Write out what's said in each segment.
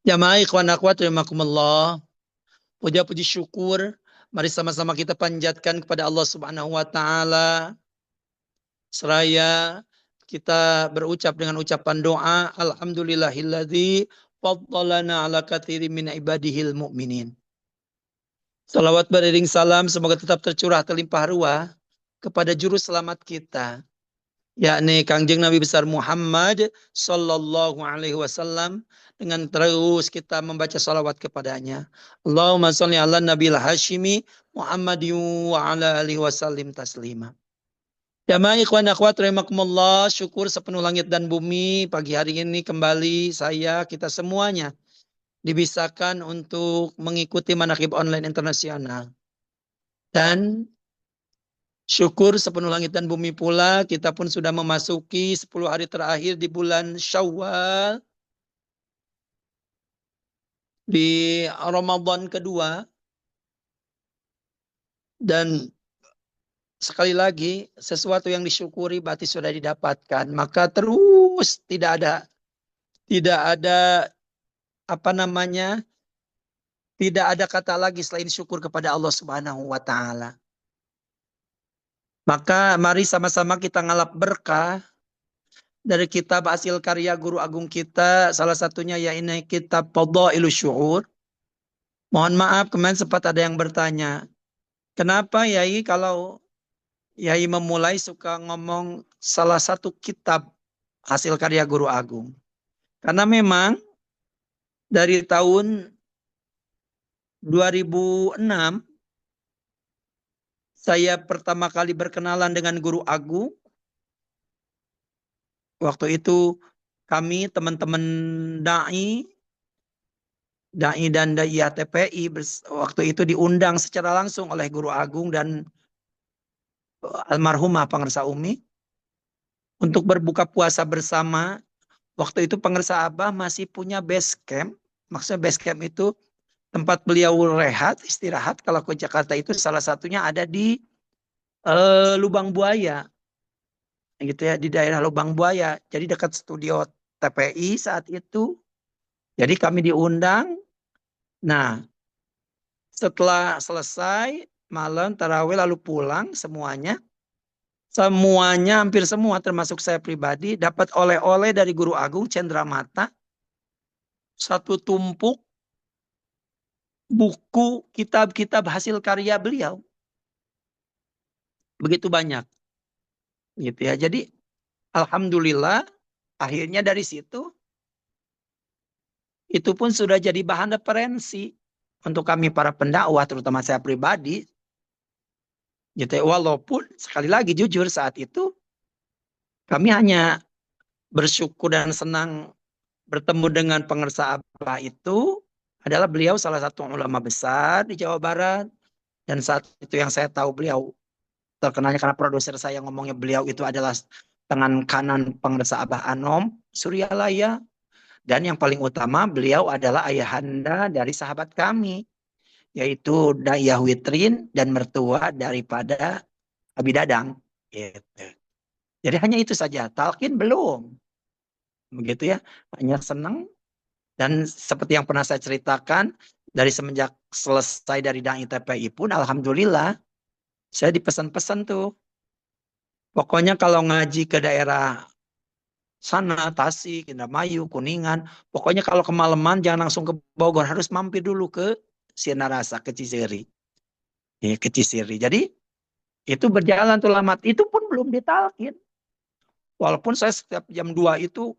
Jamaah ikhwan akhwat rahimakumullah. Puja-puji syukur. Mari sama-sama kita panjatkan kepada Allah Subhanahu wa taala. Seraya kita berucap dengan ucapan doa, alhamdulillahilladzi faddalana ala katsirin min ibadihil mu'minin. Salawat beriring salam semoga tetap tercurah terlimpah ruah kepada juru selamat kita, yakni Kangjeng Nabi besar Muhammad sallallahu alaihi wasallam, dengan terus kita membaca salawat kepadanya. Allahumma sholli ala nabil hashimi Muhammadin wa ala alihi wasallim taslima. Jamaah ikhwan akhwat rahimakumullah, syukur sepenuh langit dan bumi pagi hari ini kembali kita semuanya dibisahkan untuk mengikuti manaqib online internasional. Dan syukur sepenuh langit dan bumi pula kita pun sudah memasuki 10 hari terakhir di bulan Syawal, di Ramadan kedua. Dan sekali lagi sesuatu yang disyukuri berarti sudah didapatkan. Maka terus tidak ada apa namanya? Tidak ada kata lagi selain syukur kepada Allah Subhanahu wa taala. Maka mari sama-sama kita ngalap berkah dari kitab hasil karya guru agung kita, salah satunya yaitu kitab Fadailus Syuhur. Mohon maaf kemarin sempat ada yang bertanya, kenapa Yai kalau Yai memulai suka ngomong salah satu kitab hasil karya guru agung? Karena memang dari tahun 2006 saya pertama kali berkenalan dengan guru agung. Waktu itu kami teman-teman dai dan dai HTPI waktu itu diundang secara langsung oleh guru agung dan almarhumah Pangersa Umi untuk berbuka puasa bersama. Waktu itu Pangersa Abah masih punya base camp. Maksudnya base camp itu tempat beliau rehat, istirahat. Kalau ke Jakarta itu salah satunya ada di Lubang Buaya. Gitu ya, di daerah Lubang Buaya. Jadi dekat studio TPI saat itu. Jadi kami diundang. Nah, setelah selesai malam tarawih lalu pulang semuanya. Semuanya, hampir semua termasuk saya pribadi dapat oleh-oleh dari Guru Agung Cendramata. Satu tumpuk buku kitab-kitab hasil karya beliau. Begitu banyak. Gitu ya. Jadi alhamdulillah akhirnya dari situ itu pun sudah jadi bahan referensi untuk kami para pendakwah, terutama saya pribadi. Gitu ya. Walaupun sekali lagi jujur saat itu kami hanya bersyukur dan senang bertemu dengan Pangersa Abah itu adalah beliau salah satu ulama besar di Jawa Barat. Dan saat itu yang saya tahu beliau terkenalnya karena produser saya ngomongnya beliau itu adalah tangan kanan Pangersa Abah Anom Suryalaya. Dan yang paling utama beliau adalah ayahanda dari sahabat kami, yaitu Dayah Witrin dan mertua daripada Abi Dadang. Gitu. Jadi hanya itu saja, talqin belum. Begitu ya, hanya senang. Dan seperti yang pernah saya ceritakan, dari semenjak selesai dari Dai TPI pun, alhamdulillah, saya dipesan-pesan tuh. Pokoknya kalau ngaji ke daerah sana, Tasik, Indramayu, Kuningan, pokoknya kalau kemalaman jangan langsung ke Bogor, harus mampir dulu ke Sinarasa, ke Cisiri. Ya, ke Cisiri. Jadi itu berjalan tuh lama, itu pun belum ditalkin. Walaupun saya setiap jam 2 itu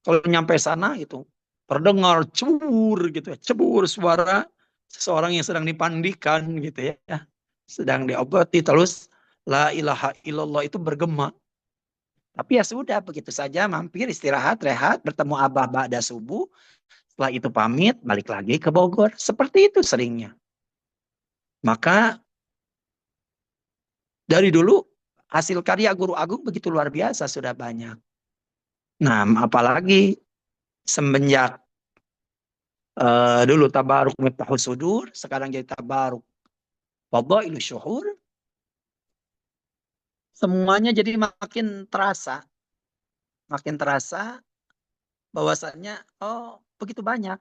kalau nyampe sana itu terdengar cebur gitu ya, cebur suara seseorang yang sedang dipandikan gitu ya, sedang diobati, terus la ilaha illallah itu bergema. Tapi ya sudah begitu saja, mampir istirahat, rehat, bertemu Abah ba'da subuh, setelah itu pamit balik lagi ke Bogor. Seperti itu seringnya. Maka dari dulu hasil karya Guru Agung begitu luar biasa, sudah banyak. Nah, apalagi semenjak dulu Tabaruk Miftahus Sudur, sekarang jadi Tabaruk Fadailus Syuhur, semuanya jadi makin terasa bahwasannya oh begitu banyak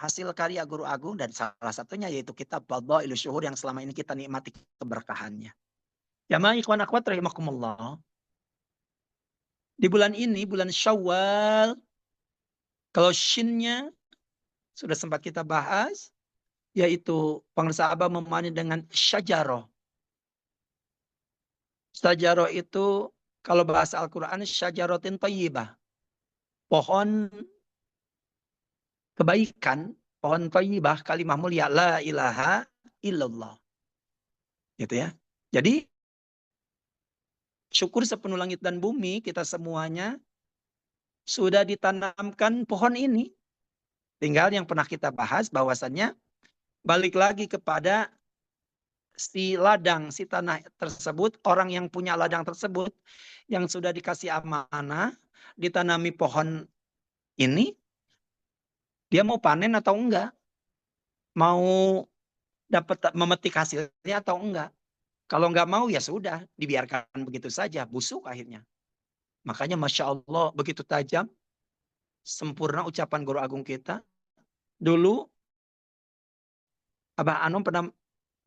hasil karya Guru Agung dan salah satunya yaitu kitab Fadhailus Syuhur yang selama ini kita nikmati keberkahannya. Jamaah ikhwan akhwat rahimakumullah. Di bulan ini, bulan Syawal, kalau shinnya sudah sempat kita bahas, yaitu pengusaha Abah memahami dengan syajaroh. Syajaroh itu kalau bahasa Al-Quran syajarotin thayyibah. Pohon kebaikan, pohon thayyibah, kalimah mulia, la ilaha illallah. Gitu ya. Jadi syukur sepenuh langit dan bumi kita semuanya sudah ditanamkan pohon ini. Tinggal yang pernah kita bahas bahwasannya balik lagi kepada si ladang, si tanah tersebut, orang yang punya ladang tersebut yang sudah dikasih amanah, ditanami pohon ini, dia mau panen atau enggak? Mau dapat memetik hasilnya atau enggak? Kalau enggak mau ya sudah, dibiarkan begitu saja, busuk akhirnya. Makanya Masya Allah begitu tajam, sempurna ucapan Guru Agung kita. Dulu Abah Anom pernah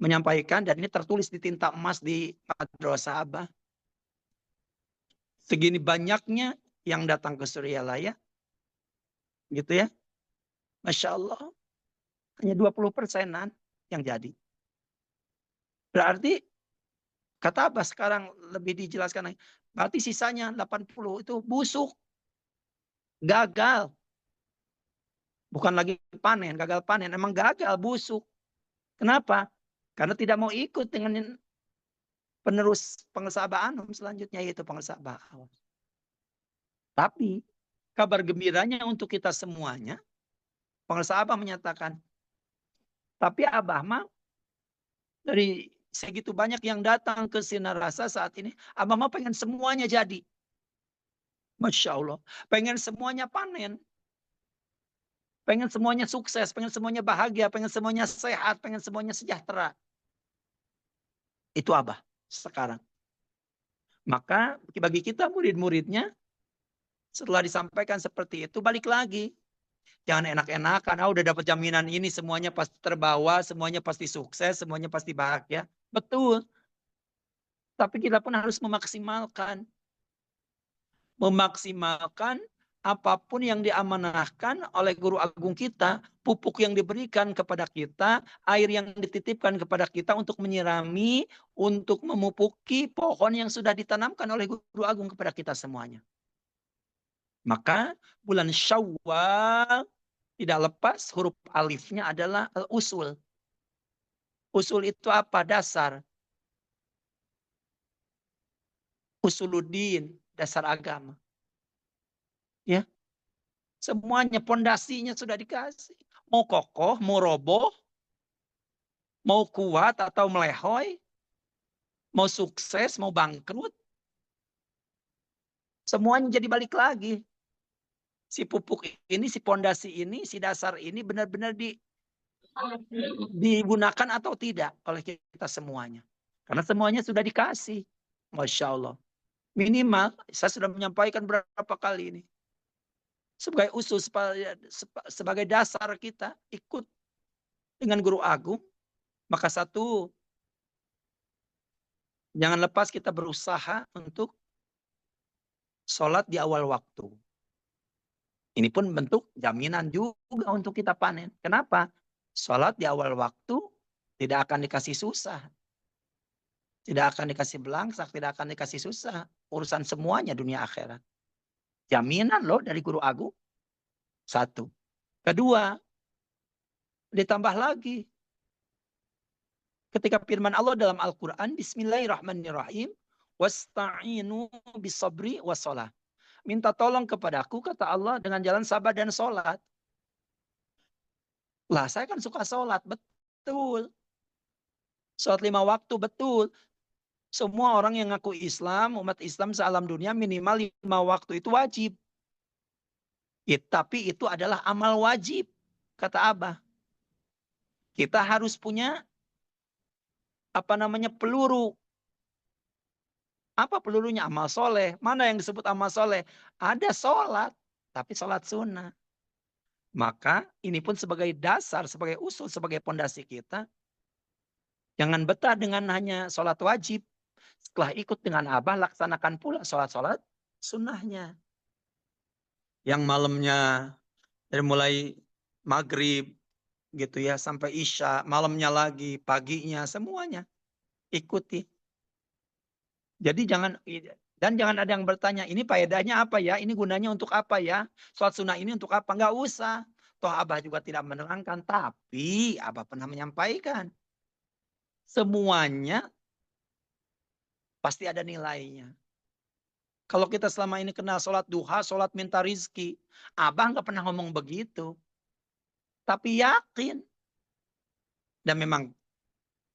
menyampaikan, dan ini tertulis di tinta emas di madrasah Abah. Segini banyaknya yang datang ke Suryalaya, gitu ya. Masya Allah, hanya 20%-an yang jadi. Berarti, kata Abah sekarang lebih dijelaskan lagi, berarti sisanya 80 itu busuk, gagal. Bukan lagi panen, gagal panen, emang gagal, busuk. Kenapa? Karena tidak mau ikut dengan penerus pengusaha Abah Anom selanjutnya, yaitu pengusaha Abah Awas. Tapi kabar gembiranya untuk kita semuanya, pengusaha Abah menyatakan, tapi Abah mah dari segitu banyak yang datang ke Sinar Rasa saat ini, Abah mah pengen semuanya jadi. Masya Allah. Pengen semuanya panen. Pengen semuanya sukses, pengen semuanya bahagia, pengen semuanya sehat, pengen semuanya sejahtera. Itu Abah sekarang. Maka bagi kita murid-muridnya, setelah disampaikan seperti itu, balik lagi. Jangan enak-enakan, udah dapat jaminan ini, semuanya pasti terbawa, semuanya pasti sukses, semuanya pasti bahagia. Betul. Tapi kita pun harus memaksimalkan. Memaksimalkan apapun yang diamanahkan oleh Guru Agung kita, pupuk yang diberikan kepada kita, air yang dititipkan kepada kita untuk menyirami, untuk memupuki pohon yang sudah ditanamkan oleh Guru Agung kepada kita semuanya. Maka bulan Syawal tidak lepas huruf alifnya adalah usul. Usul itu apa? Dasar. Usuluddin, dasar agama. Ya. Semuanya pondasinya sudah dikasih. Mau kokoh, mau roboh, mau kuat atau melehoy, mau sukses, mau bangkrut. Semuanya jadi balik lagi. Si pupuk ini, si pondasi ini, si dasar ini benar-benar digunakan atau tidak oleh kita semuanya. Karena semuanya sudah dikasih. Masya Allah. Minimal, saya sudah menyampaikan berapa kali ini. Sebagai usus, sebagai dasar kita ikut dengan Guru Agung, maka satu, jangan lepas kita berusaha untuk sholat di awal waktu. Ini pun bentuk jaminan juga untuk kita panen. Kenapa? Sholat di awal waktu tidak akan dikasih susah. Tidak akan dikasih belangsak, tidak akan dikasih susah. Urusan semuanya dunia akhirat. Jaminan loh dari Guru Agung. Satu. Kedua, ditambah lagi. Ketika firman Allah dalam Al-Quran, Bismillahirrahmanirrahim, wasta'inu bisabri wassalah. Minta tolong kepadaku, kata Allah, dengan jalan sabar dan sholat. Lah, saya kan suka sholat, betul. Sholat 5 waktu, betul. Semua orang yang ngaku Islam, umat Islam sealam dunia, minimal 5 waktu itu wajib. Ya, tapi itu adalah amal wajib, kata Abah. Kita harus punya peluru. Apa pelurunya? Amal soleh. Mana yang disebut amal soleh? Ada sholat, tapi sholat sunnah. Maka ini pun sebagai dasar, sebagai usul, sebagai pondasi kita. Jangan betah dengan hanya sholat wajib. Setelah ikut dengan Abah, laksanakan pula sholat-sholat sunnahnya. Yang malamnya dari mulai maghrib gitu ya sampai isya, malamnya lagi, paginya, semuanya ikuti. Jadi jangan ada yang bertanya, ini faedahnya apa ya? Ini gunanya untuk apa ya? Sholat sunnah ini untuk apa? Enggak usah. Toh Abah juga tidak menerangkan, tapi Abah pernah menyampaikan. Semuanya pasti ada nilainya. Kalau kita selama ini kenal sholat duha, sholat minta rizki, Abah nggak pernah ngomong begitu. Tapi yakin. Dan memang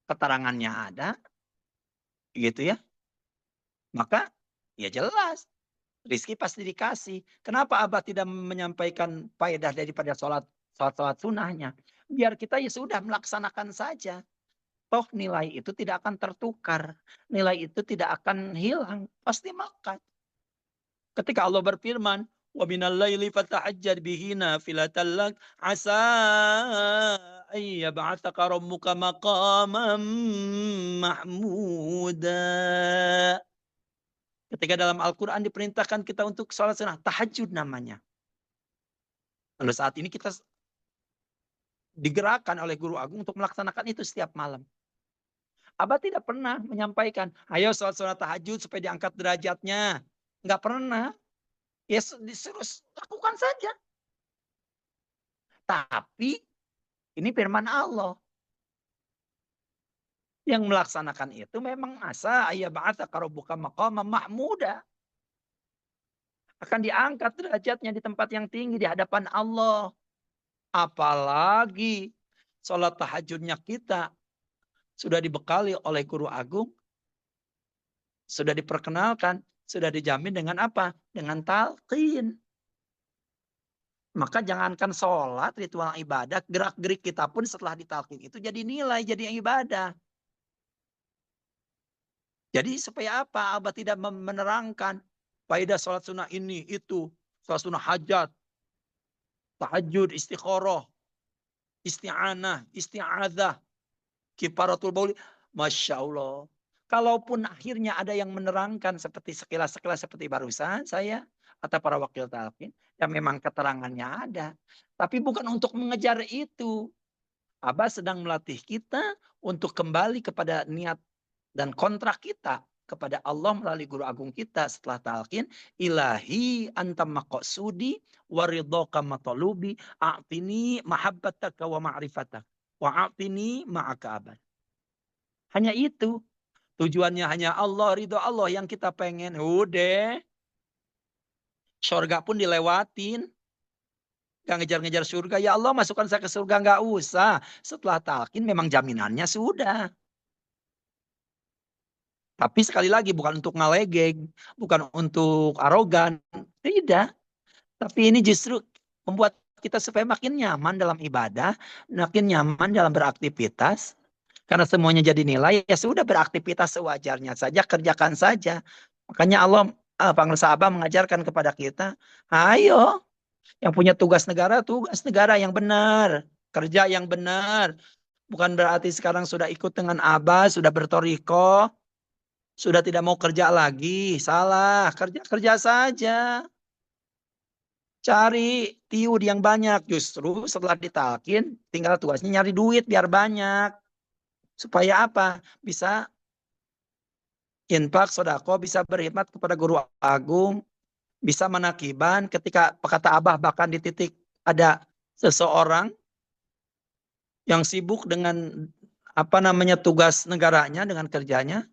keterangannya ada. Gitu ya. Maka ya jelas. Rizki pasti dikasih. Kenapa Abah tidak menyampaikan faedah daripada sholat sunnahnya? Biar kita ya sudah melaksanakan saja. Toh nilai itu tidak akan tertukar. Nilai itu tidak akan hilang. Pasti makan. Ketika Allah berfirman, wa minal laili fatahajjad bihi nafilatan lak asa ay yab'atsaka rabbuka maqaman mahmuda. Ketika dalam Al-Quran diperintahkan kita untuk sholat sunnah, tahajud namanya. Lalu saat ini kita digerakkan oleh Guru Agung untuk melaksanakan itu setiap malam. Abah tidak pernah menyampaikan, ayo sholat tahajud supaya diangkat derajatnya. Enggak pernah. Ya disuruh lakukan saja. Tapi ini firman Allah. Yang melaksanakan itu memang asa ayya ba'atsaka rabbuka maqaman mahmuda. Akan diangkat derajatnya di tempat yang tinggi di hadapan Allah. Apalagi sholat tahajudnya kita sudah dibekali oleh Guru Agung. Sudah diperkenalkan. Sudah dijamin dengan apa? Dengan talqin. Maka jangankan sholat, ritual ibadah, gerak-gerik kita pun setelah ditalqin itu jadi nilai, jadi ibadah. Jadi supaya apa? Abah tidak menerangkan faedah sholat sunnah ini, itu. Sholat sunnah hajat, tahajud, istikharah, isti'anah, isti'adzah, kifaratul bauli. Masya Allah. Kalaupun akhirnya ada yang menerangkan seperti sekilas-sekilas seperti barusan saya atau para wakil talqin, ya memang keterangannya ada. Tapi bukan untuk mengejar itu. Abah sedang melatih kita untuk kembali kepada niat dan kontrak kita kepada Allah melalui Guru Agung kita setelah talqin, ilahi antam maqsudi waridhaka matlubi a'tini mahabbataka wa ma'rifatak wa a'tini ma'aka abad. Hanya itu. Tujuannya hanya Allah, ridho Allah yang kita pengen. Udah. Surga pun dilewatin. Gak ngejar-ngejar surga. Ya Allah masukkan saya ke surga. Gak usah. Setelah talqin memang jaminannya sudah. Tapi sekali lagi bukan untuk ngalegeng. Bukan untuk arogan. Tidak. Tapi ini justru membuat kita supaya makin nyaman dalam ibadah. Makin nyaman dalam beraktivitas. Karena semuanya jadi nilai, ya sudah beraktivitas sewajarnya saja, kerjakan saja. Makanya Allah, Panglima Abah mengajarkan kepada kita, ayo yang punya tugas negara yang benar. Kerja yang benar. Bukan berarti sekarang sudah ikut dengan Abah, sudah bertoriko, sudah tidak mau kerja lagi. Salah, kerja saja. Cari tiud yang banyak. Justru setelah ditalkin, tinggal tugasnya nyari duit biar banyak. Supaya apa? Bisa infak, sodako, bisa berkhidmat kepada Guru Agung, bisa menakiban ketika kata Abah bahkan di titik ada seseorang yang sibuk dengan tugas negaranya, dengan kerjanya.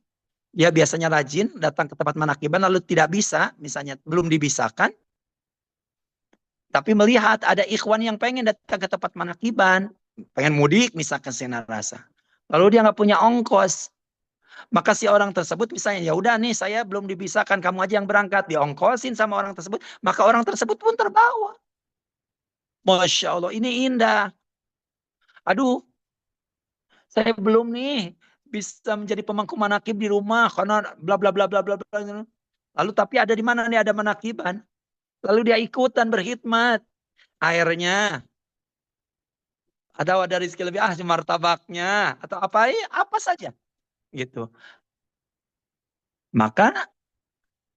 Dia biasanya rajin datang ke tempat manakiban lalu tidak bisa, misalnya belum dibisakan. Tapi melihat ada ikhwan yang pengen datang ke tempat manakiban, pengen mudik misalkan Senarasa. Lalu dia nggak punya ongkos. Maka si orang tersebut misalnya, ya udah nih saya belum dibisakan, kamu aja yang berangkat, diongkosin sama orang tersebut, maka orang tersebut pun terbawa. Masya Allah, ini indah. Aduh, saya belum nih bisa menjadi pemangku manakib di rumah karena bla bla bla bla bla bla. Lalu tapi ada di mana nih ada manakiban? Lalu dia ikutan berkhidmat. Akhirnya Ada wadah rizki lebih, martabaknya. Atau apa saja. Gitu. Maka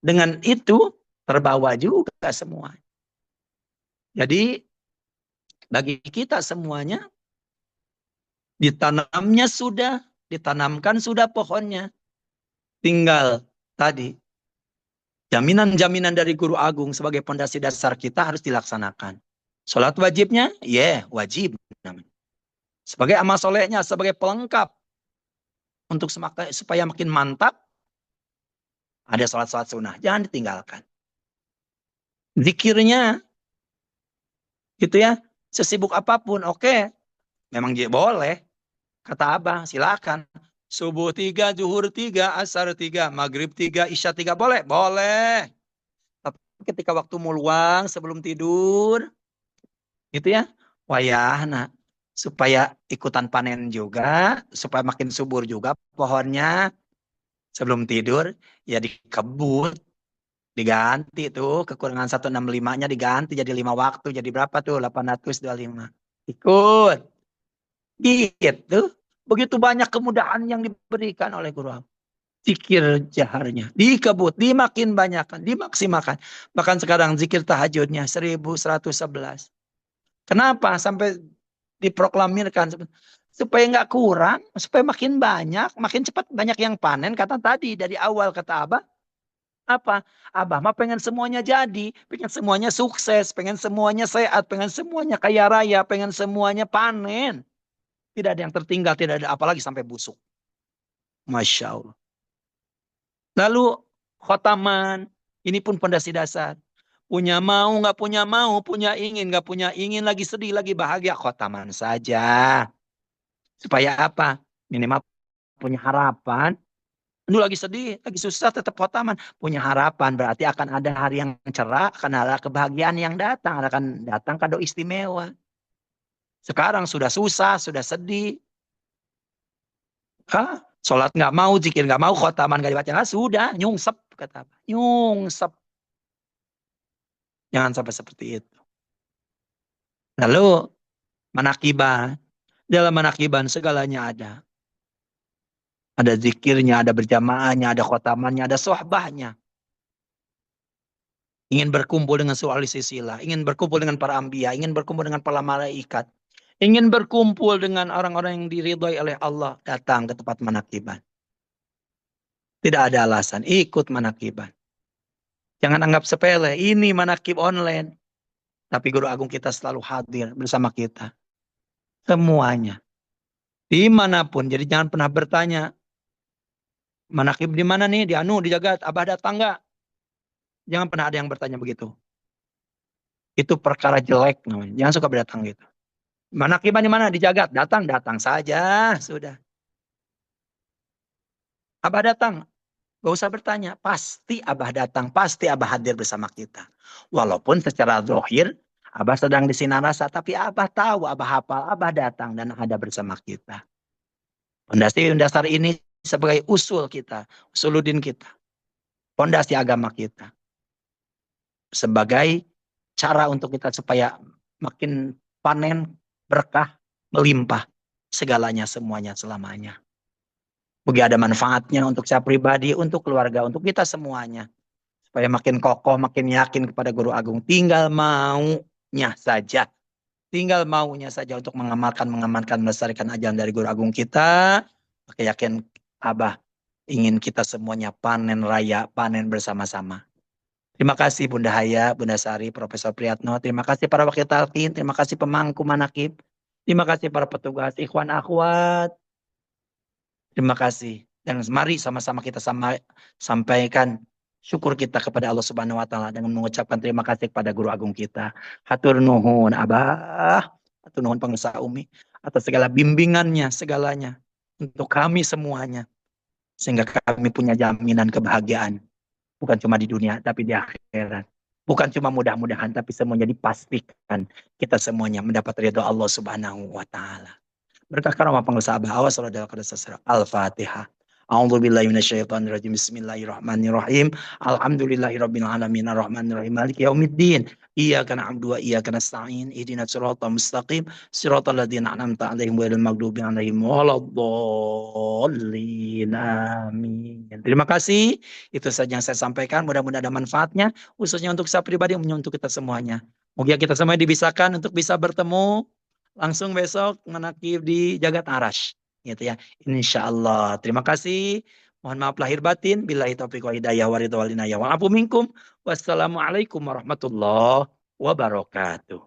dengan itu terbawa juga semua. Jadi bagi kita semuanya ditanamkan sudah pohonnya. Tinggal tadi jaminan-jaminan dari guru agung sebagai pondasi dasar kita harus dilaksanakan. Sholat wajibnya, wajib. Sebagai amal solehnya, sebagai pelengkap untuk supaya makin mantap, ada sholat-sholat sunnah. Jangan ditinggalkan. Zikirnya, gitu ya, sesibuk apapun, oke. Memang boleh. Kata Abah, silakan. Subuh 3, zuhur 3, asar 3, maghrib 3, isya 3. Boleh? Boleh. Tapi ketika waktu mau luang sebelum tidur, gitu ya, wayahna supaya ikutan panen juga, supaya makin subur juga pohonnya. Sebelum tidur, ya dikebut, diganti tuh, kekurangan 165-nya diganti jadi 5 waktu, jadi berapa tuh? 825. Ikut. Gitu. Begitu banyak kemudahan yang diberikan oleh Guru. Zikir jaharnya dikebut, dimakin banyakkan, dimaksimalkan. Bahkan sekarang zikir tahajudnya 1111. Kenapa sampai diproklamirkan? Supaya nggak kurang, supaya makin banyak, makin cepat banyak yang panen. Kata tadi dari awal kata Abah, apa? Abah mah pengen semuanya jadi, pengen semuanya sukses, pengen semuanya sehat, pengen semuanya kaya raya, pengen semuanya panen. Tidak ada yang tertinggal, tidak ada apalagi sampai busuk. Masya Allah. Lalu khotaman, ini pun pondasi dasar. Punya mau, punya ingin, nggak punya ingin, lagi sedih, lagi bahagia, khotaman saja. Supaya apa? Minimal punya harapan. Lu lagi sedih, lagi susah, tetap khotaman. Punya harapan, berarti akan ada hari yang cerah, akan ada kebahagiaan yang datang, akan datang kado istimewa. Sekarang sudah susah, sudah sedih. Sholat nggak mau, zikir nggak mau, khotaman nggak dibaca, sudah, nyungsep, kata apa? Nyungsep. Jangan sampai seperti itu. Lalu, manakiban. Dalam manakiban segalanya ada. Ada zikirnya, ada berjamaahnya, ada khotamannya, ada sohbahnya. Ingin berkumpul dengan suali sisila, ingin berkumpul dengan para anbiya, ingin berkumpul dengan para malaikat, ingin berkumpul dengan orang-orang yang diridhoi oleh Allah, datang ke tempat manakiban. Tidak ada alasan, ikut manakiban. Jangan anggap sepele, ini manakib online. Tapi Guru Agung kita selalu hadir bersama kita. Semuanya. Dimanapun, jadi jangan pernah bertanya, manakib di mana nih? Di di Jagat, Abah datang nggak? Jangan pernah ada yang bertanya begitu. Itu perkara jelek namanya. Jangan suka berdatang gitu. Manakiban di mana? Di Jagat. Datang saja. Sudah. Abah datang. Gak usah bertanya. Pasti Abah datang. Pasti Abah hadir bersama kita. Walaupun secara zahir Abah sedang di sinar rasa. Tapi Abah tahu, Abah hafal. Abah datang dan ada bersama kita. Pondasi dasar ini sebagai usul kita. Usuluddin kita. Pondasi agama kita. Sebagai cara untuk kita supaya makin panen, berkah, melimpah. Segalanya, semuanya, selamanya. Bagi ada manfaatnya untuk saya pribadi, untuk keluarga, untuk kita semuanya. Supaya makin kokoh, makin yakin kepada Guru Agung. Tinggal maunya saja. Tinggal maunya saja untuk mengamalkan, melestarikan ajaran dari Guru Agung kita. Maka yakin Abah ingin kita semuanya panen raya, panen bersama-sama. Terima kasih Bunda Haya, Bunda Sari, Profesor Priyatno. Terima kasih para wakil talqin. Terima kasih pemangku manakib. Terima kasih para petugas, ikhwan akhwat. Terima kasih. Dan mari sama-sama kita sampaikan syukur kita kepada Allah Subhanahu wa taala dengan mengucapkan terima kasih kepada Guru Agung kita. Hatur nuhun Abah, hatur nuhun Pengusaha Umi atas segala bimbingannya, segalanya untuk kami semuanya. Sehingga kami punya jaminan kebahagiaan. Bukan cuma di dunia, tapi di akhirat. Bukan cuma mudah-mudahan, tapi semuanya dipastikan kita semuanya mendapat ridho Allah Subhanahu wa taala. Berkah karamah pengusaha Abah, awas Al-Fatihah. A'udzubillahi minasyaitonirrajim. Bismillahirrahmanirrahim. Alhamdulillahirabbil alamin arrahmanirrahim maliki yaumiddin. Iyyaka na'budu wa iyyaka nasta'in. Ihdinas siratal mustaqim. Siratal ladzina an'amta 'alaihim ghairil maghdubi 'alaihim waladdallin. Amin. Terima kasih. Itu saja yang saya sampaikan. Mudah-mudahan ada manfaatnya, khususnya untuk saya pribadi, untuk kita semuanya. Moga kita semua dibisahkan untuk bisa bertemu langsung besok menakib di Jagat Arash. Gitu ya. Insya Allah. Terima kasih. Mohon maaf lahir batin. Billahi taufiq wa hidayah wa ridha wal inayah. Wa afu minkum. Wassalamualaikum warahmatullahi wabarakatuh.